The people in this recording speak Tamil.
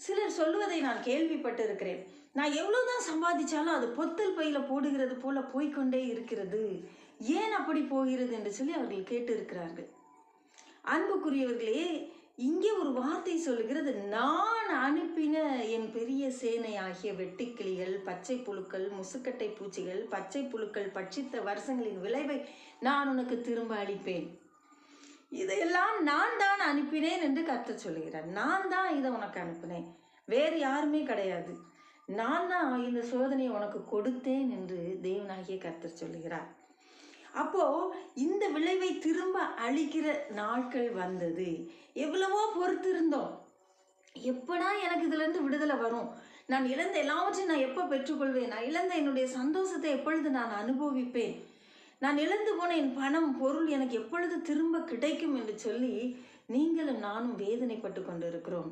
சிலர் சொல்லுவதை நான் கேள்விப்பட்டிருக்கிறேன். நான் எவ்வளவுதான் சம்பாதிச்சாலும் அது பொத்தல் பையில போடுகிறது போல போய்க்கொண்டே இருக்கிறது. ஏன் அப்படி போகிறது என்று சொல்லி அவர்கள் கேட்டு இருக்கிறார்கள். அன்புக்குரியவர்களே, இங்கே ஒரு வார்த்தை சொல்லுகிறது, நான் அனுப்பின என் பெரிய சேனை ஆகிய வெட்டுக்கிளிகள், பச்சை புழுக்கள், முசுக்கட்டை பூச்சிகள், பச்சை புழுக்கள் பட்சித்த வருஷங்களின் விளைவை நான் உனக்கு திரும்ப அளிப்பேன். இதையெல்லாம் நான் தான் அனுப்பினேன் என்று கர்த்தர் சொல்லுகிறார். நான் தான் இதை உனக்கு அனுப்பினேன், வேறு யாருமே கிடையாது. நான் தான் இந்த சோதனையை உனக்கு கொடுத்தேன் என்று தேவனாகிய கர்த்தர் சொல்லுகிறார். அப்போ இந்த விளைவை திரும்ப அளிக்கிற நாட்கள் வந்தது. எவ்வளவோ பொறுத்து இருந்தோம். எப்படா எனக்கு இதுல இருந்து விடுதலை வரும், நான் இழந்த எல்லாவற்றையும் நான் எப்போ பெற்றுக்கொள்வேன், நான் இழந்த என்னுடைய சந்தோஷத்தை எப்பொழுது நான் அனுபவிப்பேன், நான் இழந்து போன என் பணம் பொருள் எனக்கு எப்பொழுது திரும்ப கிடைக்கும் என்று சொல்லி நீங்களும் நானும் வேதனைப்பட்டு கொண்டு இருக்கிறோம்.